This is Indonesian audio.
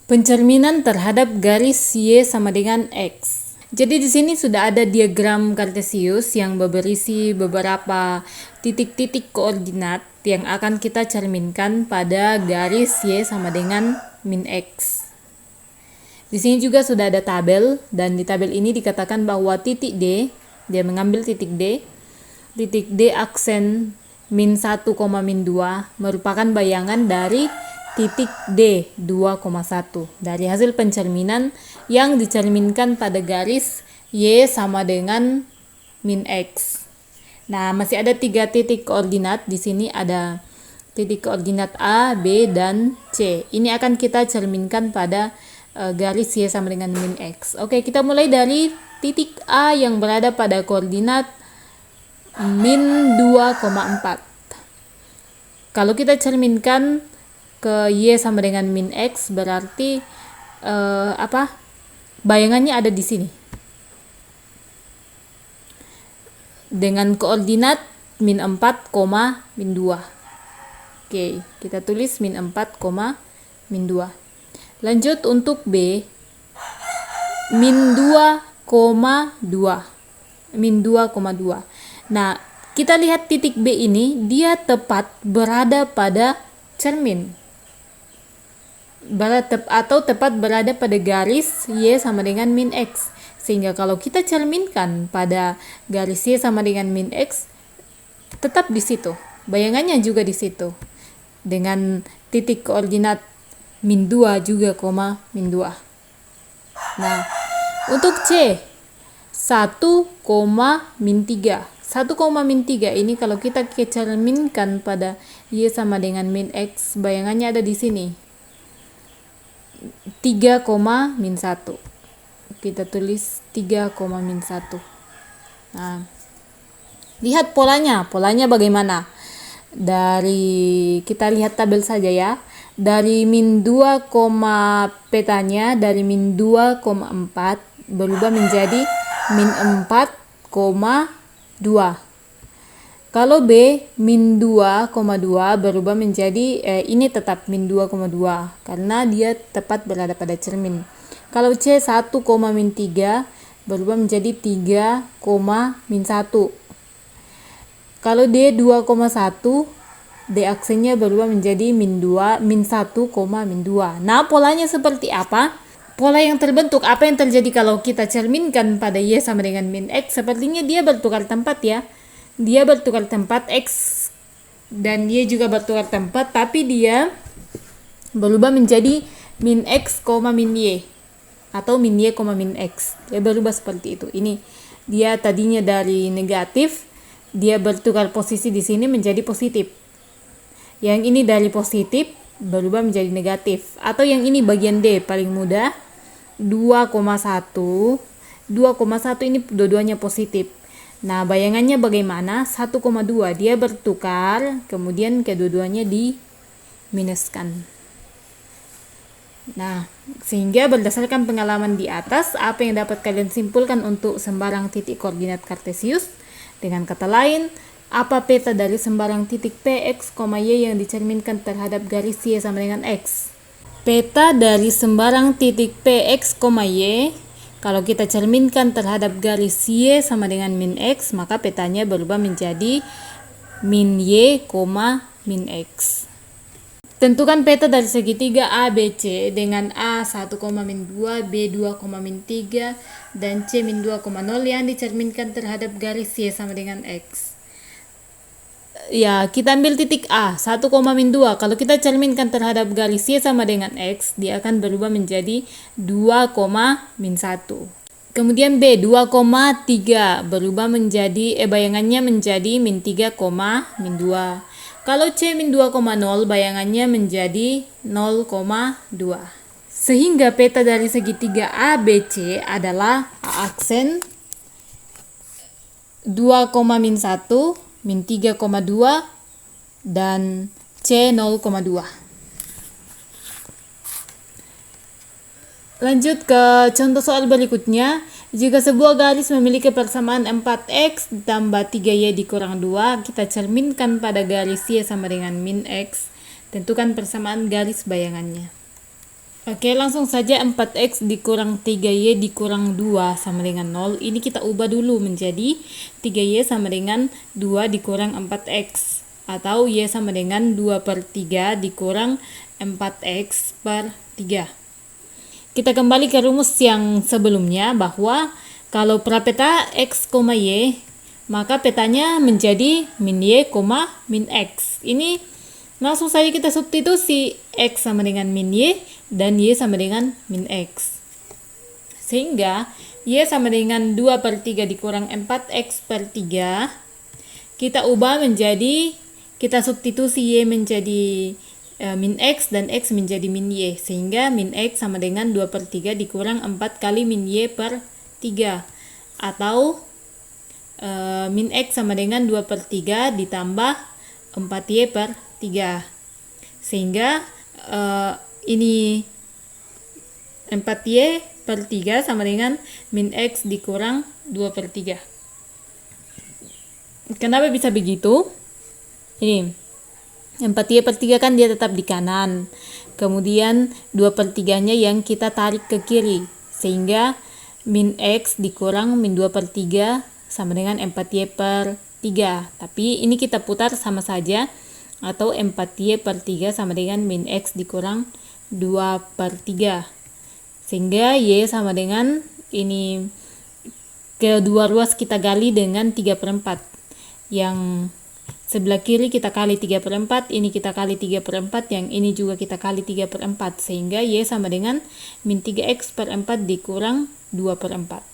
Pencerminan terhadap garis Y sama dengan X. Jadi di sini sudah ada diagram kartesius yang berisi beberapa titik-titik koordinat yang akan kita cerminkan pada garis Y sama dengan min X. Di sini juga sudah ada tabel, dan di tabel ini dikatakan bahwa titik D, dia mengambil titik D aksen min 1, min 2 merupakan bayangan dari titik D 2,1 dari hasil pencerminan yang dicerminkan pada garis Y sama dengan min X. Nah, masih ada 3 titik koordinat. Di sini ada titik koordinat A, B, dan C. Ini akan kita cerminkan pada garis Y sama dengan min X. Oke, kita mulai dari titik A yang berada pada koordinat min 2,4. Kalau kita cerminkan ke Y sama dengan min X, berarti bayangannya ada di sini dengan koordinat min 4, min 2. Oke, kita tulis min 4, min 2. Lanjut untuk B, min 2,2. Min 2,2. Nah, kita lihat titik B ini, dia tepat berada pada cermin. Tepat berada pada garis Y sama dengan min X. Sehingga kalau kita cerminkan pada garis Y sama dengan min X, tetap di situ. Bayangannya juga di situ. Dengan titik koordinat min 2 juga, min 2. Nah, untuk C, 1, min 3. 1, min 3 ini kalau kita cerminkan pada Y sama dengan min X, bayangannya ada di sini. 3, min 1. Kita tulis 3, min 1. Nah, lihat polanya bagaimana. Kita lihat tabel saja ya. Dari min 2, petanya dari min 2,4 berubah menjadi min 4,2. Kalau B, min 2,2 berubah menjadi, ini tetap min 2,2 karena dia tepat berada pada cermin. Kalau C, 1, min 3 berubah menjadi 3, min 1. Kalau D, 2,1, D aksennya berubah menjadi min 2, min 1, min 2. Nah, polanya seperti apa? Pola yang terbentuk, apa yang terjadi kalau kita cerminkan pada Y sama dengan min X? Sepertinya dia bertukar tempat ya. Dia bertukar tempat, X dan Y juga bertukar tempat, tapi dia berubah menjadi min X, min Y, atau min Y, min X. Dia berubah seperti itu. Ini dia tadinya dari negatif, dia bertukar posisi di sini menjadi positif. Yang ini dari positif berubah menjadi negatif. Atau yang ini bagian D paling mudah, 2,1. 2,1 ini dua-duanya positif. Nah, bayangannya bagaimana? 1,2 dia bertukar, kemudian kedua-duanya diminuskan. Nah, sehingga berdasarkan pengalaman di atas, apa yang dapat kalian simpulkan untuk sembarang titik koordinat kartesius? Dengan kata lain, apa peta dari sembarang titik P, X, Y yang dicerminkan terhadap garis Y sama dengan X? Peta dari sembarang titik P, X, Y, kalau kita cerminkan terhadap garis Y sama dengan min X, maka petanya berubah menjadi min Y, min X. Tentukan peta dari segitiga ABC dengan A 1, min 2, B 2, min 3, dan C min 2,0 yang dicerminkan terhadap garis Y sama dengan X. Ya, kita ambil titik A 1, min 2. Kalau kita cerminkan terhadap garis Y sama dengan X, dia akan berubah menjadi 2, min 1. Kemudian B 2,3 berubah menjadi, bayangannya menjadi min 3, min 2. Kalau C min 2,0 bayangannya menjadi 0,2. Sehingga peta dari segitiga ABC adalah A aksen 2, min 1, min 3,2, dan C 0,2. Lanjut ke contoh soal berikutnya. Jika sebuah garis memiliki persamaan 4x ditambah 3y dikurang 2, kita cerminkan pada garis Y sama dengan min x. Tentukan persamaan garis bayangannya. Oke, langsung saja 4x dikurang 3y dikurang 2 sama dengan 0. Ini kita ubah dulu menjadi 3y sama dengan 2 dikurang 4x. Atau y sama dengan 2 per 3 dikurang 4x per 3. Kita kembali ke rumus yang sebelumnya bahwa kalau prapeta x, y, maka petanya menjadi min y, min x. Ini langsung saja kita substitusi x sama dengan min y dan y sama dengan min x. Sehingga y sama dengan 2 per 3 dikurang 4x per 3. Kita ubah menjadi, kita substitusi y menjadi min x dan x menjadi min y. Sehingga min x sama dengan 2 per 3 dikurang 4 kali min y per 3. Atau min x sama dengan 2 per 3 ditambah 4y per 3. Sehingga ini 4y per 3 sama dengan min x dikurang 2 per 3. Kenapa bisa begitu? Ini 4y per 3 kan dia tetap di kanan. Kemudian 2 per 3 nya yang kita tarik ke kiri. Sehingga min x dikurang min 2 per 3 sama dengan 4y per 3. Tapi ini kita putar sama saja. Atau 4y per 3 sama dengan min x dikurang 2 per 3. Sehingga y sama dengan ini kedua ruas kita gali dengan 3 per 4. Yang sebelah kiri kita kali 3 per 4, ini kita kali 3 per 4, yang ini juga kita kali 3 per 4. Sehingga y sama dengan min 3x per 4 dikurang 2 per 4.